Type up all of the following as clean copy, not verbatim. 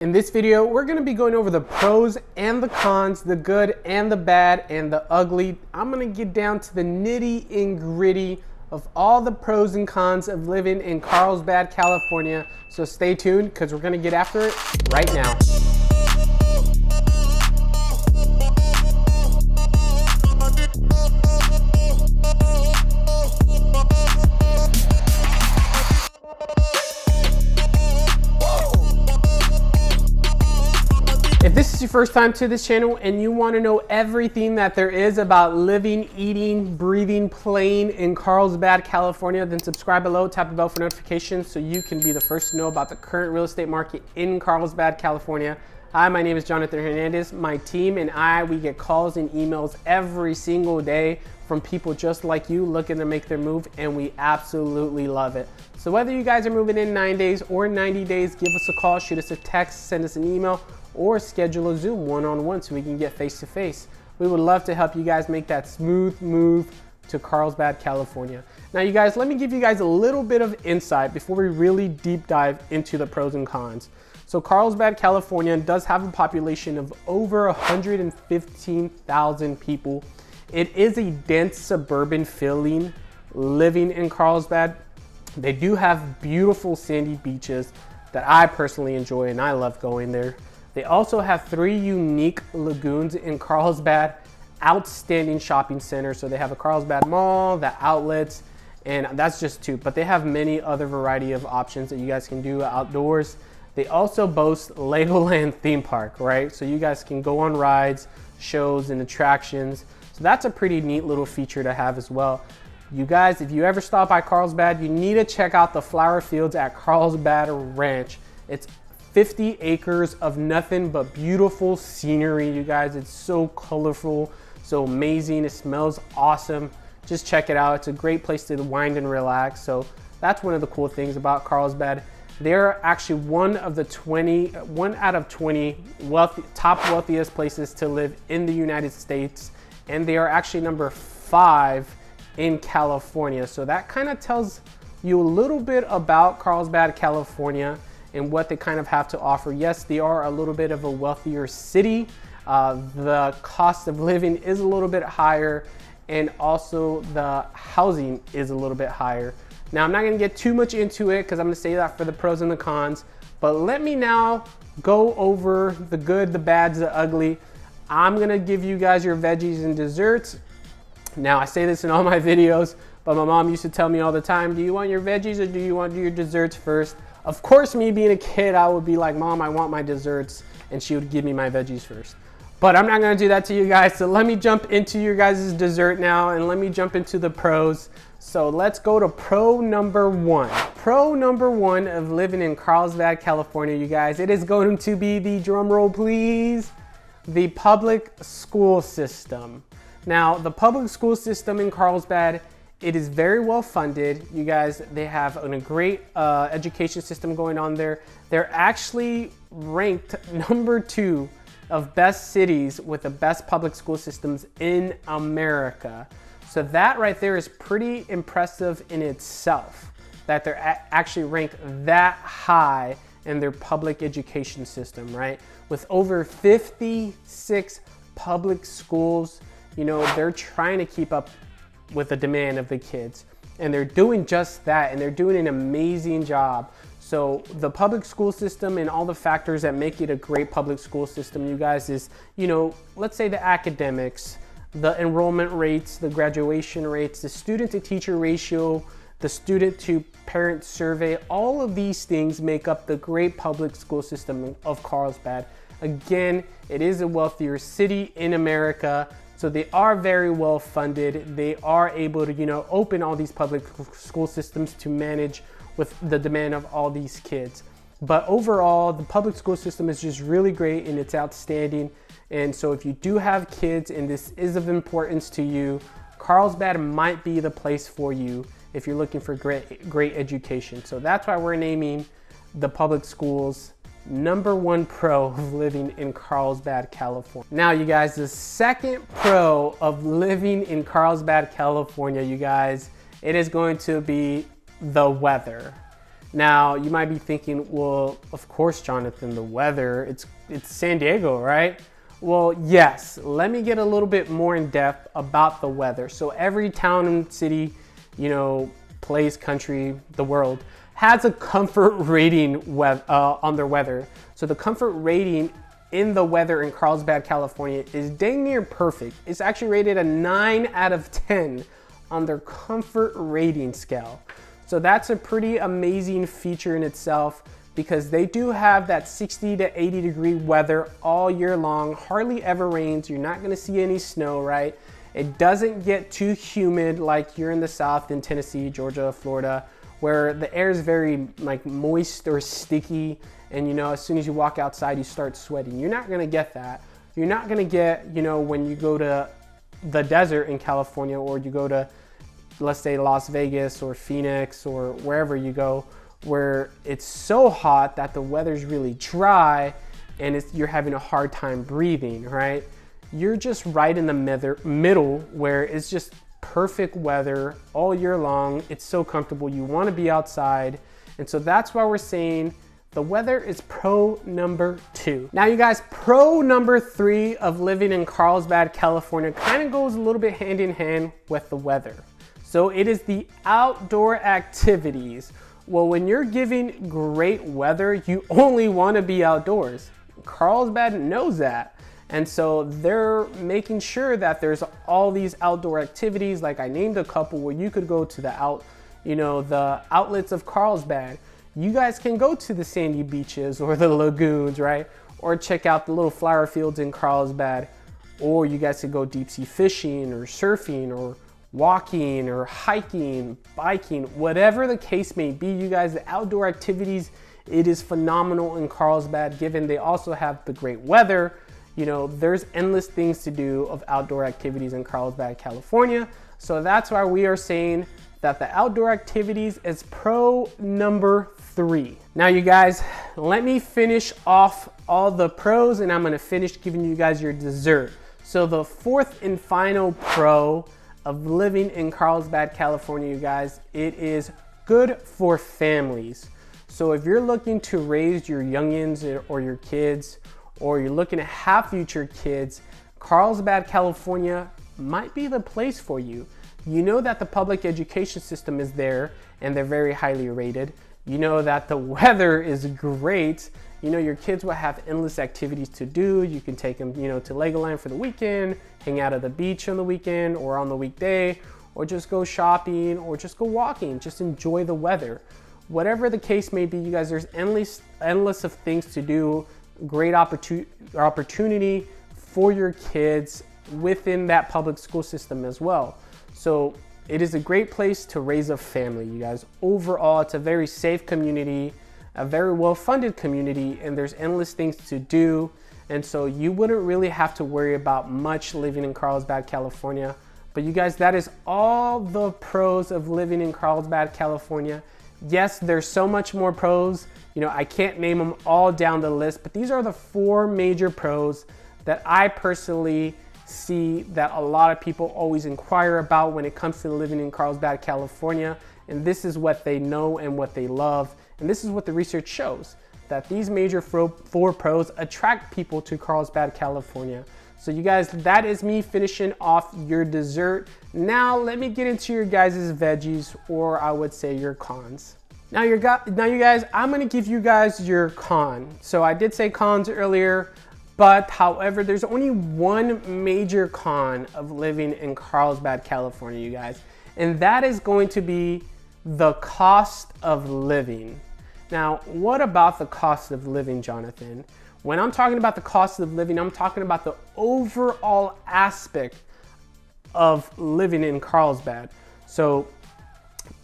In this video, we're going to be going over the pros and the cons, the good and the bad and the ugly. I'm going to get down to the nitty and gritty of all the pros and cons of living in Carlsbad, California. So stay tuned because we're going to get after it right now. If this is your first time to this channel and you want to know everything that there is about living, eating, breathing, playing in Carlsbad, California, then subscribe below, tap the bell for notifications so you can be the first to know about the current real estate market in Carlsbad, California. Hi, my name is Jonathan Hernandez. My team and we get calls and emails every single day from people just like you looking to make their move, and we absolutely love it. So whether you guys are moving in 9 days or 90 days, give us a call, shoot us a text, send us an email, or schedule a Zoom one-on-one so we can get face-to-face. We would love to help you guys make that smooth move to Carlsbad, California. Now you guys, let me give you guys a little bit of insight before we really deep dive into the pros and cons. So Carlsbad, California does have a population of over 115,000 people. It is a dense suburban feeling living in Carlsbad. They do have beautiful sandy beaches that I personally enjoy and I love going there. They also have 3 unique lagoons in Carlsbad, outstanding shopping centers. So they have a Carlsbad Mall, the outlets, and that's just 2, but they have many other variety of options that you guys can do outdoors. They also boast Legoland theme park, right? So you guys can go on rides, shows, and attractions. So that's a pretty neat little feature to have as well. You guys, if you ever stop by Carlsbad, you need to check out the flower fields at Carlsbad Ranch. It's 50 acres of nothing but beautiful scenery, you guys. It's so colorful, so amazing. It smells awesome. Just check it out. It's a great place to wind and relax. So that's one of the cool things about Carlsbad. They're actually one out of 20 top wealthiest places to live in the United States. And they are actually number 5 in California. So that kind of tells you a little bit about Carlsbad, California, and what they kind of have to offer. Yes, they are a little bit of a wealthier city. The cost of living is a little bit higher, and also the housing is a little bit higher. Now, I'm not gonna get too much into it because I'm gonna say that for the pros and the cons, but let me now go over the good, the bad, the ugly. I'm gonna give you guys your veggies and desserts. Now, I say this in all my videos, but my mom used to tell me all the time, do you want your veggies or do you want your desserts first? Of course, me being a kid, I would be like, Mom, I want my desserts, and she would give me my veggies first. But I'm not gonna do that to you guys, so let me jump into your guys' dessert now, and let me jump into the pros. So let's go to pro number 1. Pro number 1 of living in Carlsbad, California, you guys, it is going to be the, drum roll please, the public school system. Now, the public school system in Carlsbad, it is very well funded. You guys, they have a great education system going on there. They're actually ranked number 2 of best cities with the best public school systems in America. So that right there is pretty impressive in itself, that they're actually ranked that high in their public education system, right? With over 56 public schools, you know, they're trying to keep up with the demand of the kids, and they're doing just that, and they're doing an amazing job. So the public school system and all the factors that make it a great public school system, you guys, is, you know, let's say the academics, the enrollment rates, the graduation rates, the student to teacher ratio, the student to parent survey, all of these things make up the great public school system of Carlsbad. Again, it is a wealthier city in America. So they are very well funded. They are able to, you know, open all these public school systems to manage with the demand of all these kids. But overall, the public school system is just really great and it's outstanding. And so if you do have kids and this is of importance to you, Carlsbad might be the place for you if you're looking for great education. So that's why we're naming the public schools number 1 pro of living in Carlsbad, California. Now, you guys, the second pro of living in Carlsbad, California, you guys, it is going to be the weather. Now, you might be thinking, well, of course, Jonathan, the weather, it's San Diego, right? Well, yes, let me get a little bit more in depth about the weather. So every town and city, place, country, the world has a comfort rating on their weather. So the comfort rating in the weather in Carlsbad, California is dang near perfect. It's actually rated a 9 out of 10 on their comfort rating scale. So that's a pretty amazing feature in itself, because they do have that 60 to 80 degree weather all year long. Hardly ever rains. You're not gonna see any snow, right? It doesn't get too humid like you're in the South in Tennessee, Georgia, Florida, where the air is very like moist or sticky. And as soon as you walk outside, you start sweating. You're not gonna get that. You're not gonna get, when you go to the desert in California, or you go to, let's say, Las Vegas or Phoenix or wherever you go, where it's so hot that the weather's really dry and you're having a hard time breathing, right? You're just right in the middle where it's just perfect weather all year long. It's so comfortable. You want to be outside. And so that's why we're saying the weather is pro number 2. Now, you guys, pro number 3 of living in Carlsbad, California kind of goes a little bit hand in hand with the weather. So it is the outdoor activities. Well, when you're giving great weather, you only want to be outdoors. Carlsbad knows that. And so they're making sure that there's all these outdoor activities, like I named a couple, where you could go to the outlets of Carlsbad. You guys can go to the sandy beaches or the lagoons, right? Or check out the little flower fields in Carlsbad. Or you guys could go deep sea fishing or surfing or walking or hiking, biking, whatever the case may be. You guys, the outdoor activities, it is phenomenal in Carlsbad, given they also have the great weather. There's endless things to do of outdoor activities in Carlsbad, California. So that's why we are saying that the outdoor activities is pro number 3. Now, you guys, let me finish off all the pros, and I'm gonna finish giving you guys your dessert. So the 4th and final pro of living in Carlsbad, California, you guys, it is good for families. So if you're looking to raise your youngins or your kids, or you're looking to have future kids, Carlsbad, California might be the place for you. You know that the public education system is there and they're very highly rated. You know that the weather is great. Your kids will have endless activities to do. You can take them, to Legoland for the weekend, hang out at the beach on the weekend or on the weekday, or just go shopping or just go walking, just enjoy the weather. Whatever the case may be, you guys, there's endless of things to do. Great opportunity for your kids within that public school system as well. So it is a great place to raise a family, you guys. Overall, it's a very safe community, a very well-funded community, and there's endless things to do. And so you wouldn't really have to worry about much living in Carlsbad, California. But you guys, that is all the pros of living in Carlsbad, California. Yes, there's so much more pros. I can't name them all down the list, but these are the 4 major pros that I personally see that a lot of people always inquire about when it comes to living in Carlsbad, California. And this is what they know and what they love. And this is what the research shows, that these major 4 pros attract people to Carlsbad, California. So you guys, that is me finishing off your dessert. Now let me get into your guys' veggies, or I would say your cons. Now you guys, I'm gonna give you guys your con. So I did say cons earlier, but however, there's only one major con of living in Carlsbad, California, you guys, and that is going to be the cost of living. Now, what about the cost of living, Jonathan? When I'm talking about the cost of living, I'm talking about the overall aspect of living in Carlsbad. So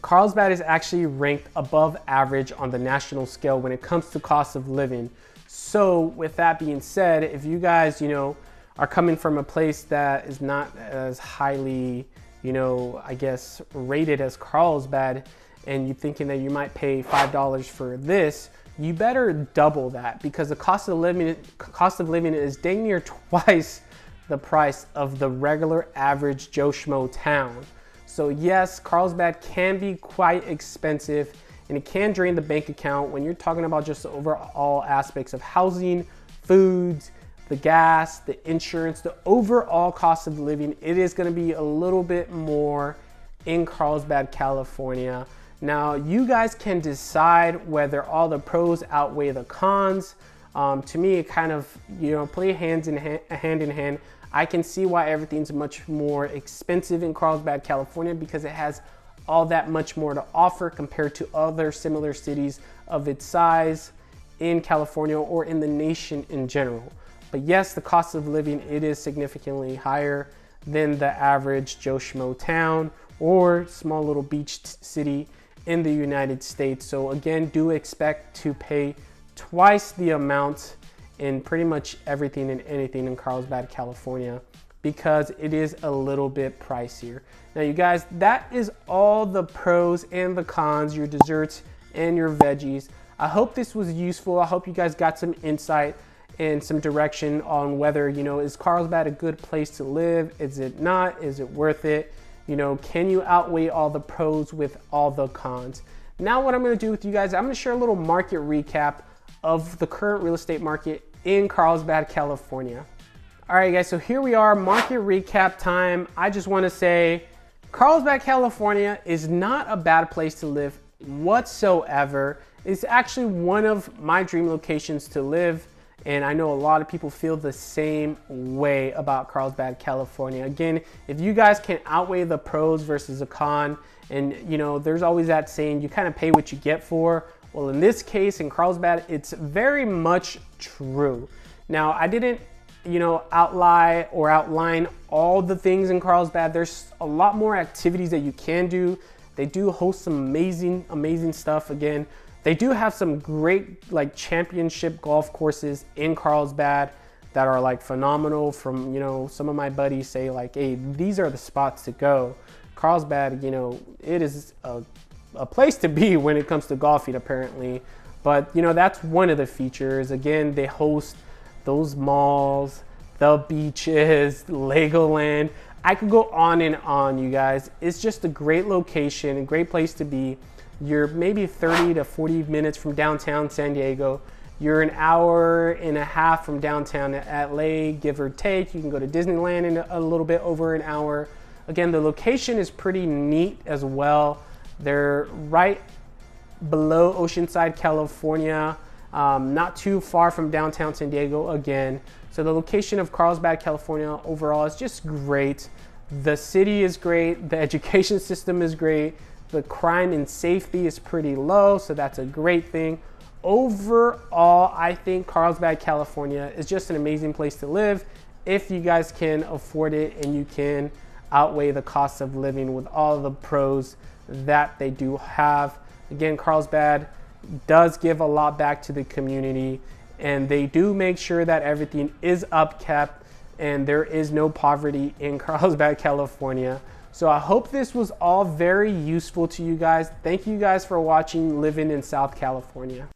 Carlsbad is actually ranked above average on the national scale when it comes to cost of living. So with that being said, if you guys, are coming from a place that is not as highly, I guess, rated as Carlsbad, and you're thinking that you might pay $5 for this, you better double that, because the cost of living is dang near twice the price of the regular average Joe Schmo town. So yes, Carlsbad can be quite expensive, and it can drain the bank account when you're talking about just the overall aspects of housing, foods, the gas, the insurance, the overall cost of living. It is going to be a little bit more in Carlsbad, California. Now, you guys can decide whether all the pros outweigh the cons. To me, it kind of, play hand in hand. I can see why everything's much more expensive in Carlsbad, California, because it has all that much more to offer compared to other similar cities of its size in California or in the nation in general. But yes, the cost of living, it is significantly higher than the average Joe Schmo town or small little beach city in the United States. So again, do expect to pay twice the amount in pretty much everything and anything in Carlsbad, California, because it is a little bit pricier. Now you guys, that is all the pros and the cons, your desserts and your veggies. I hope this was useful. I hope you guys got some insight and some direction on whether, is Carlsbad a good place to live? Is it not? Is it worth it? Can you outweigh all the pros with all the cons? Now what I'm gonna do with you guys, I'm gonna share a little market recap of the current real estate market in Carlsbad, California. All right guys, so here we are, market recap time. I just wanna say, Carlsbad, California is not a bad place to live whatsoever. It's actually one of my dream locations to live. And I know a lot of people feel the same way about Carlsbad, California. Again, if you guys can outweigh the pros versus the con, and there's always that saying, you kind of pay what you get for. Well, in this case, in Carlsbad, it's very much true. Now, I didn't, outline all the things in Carlsbad. There's a lot more activities that you can do. They do host some amazing stuff. Again, they do have some great championship golf courses in Carlsbad that are phenomenal. From, some of my buddies say hey, these are the spots to go. Carlsbad, it is a place to be when it comes to golfing apparently. But that's one of the features. Again, they host those malls, the beaches, Legoland. I could go on and on, you guys. It's just a great location, a great place to be. You're maybe 30 to 40 minutes from downtown San Diego. You're an hour and a half from downtown LA, give or take. You can go to Disneyland in a little bit over an hour. Again, the location is pretty neat as well. They're right below Oceanside, California, not too far from downtown San Diego again. So the location of Carlsbad, California overall is just great. The city is great. The education system is great. The crime and safety is pretty low, so that's a great thing. Overall, I think Carlsbad, California is just an amazing place to live if you guys can afford it and you can outweigh the cost of living with all the pros that they do have. Again, Carlsbad does give a lot back to the community, and they do make sure that everything is upkept and there is no poverty in Carlsbad, California. So I hope this was all very useful to you guys. Thank you guys for watching Living in South California.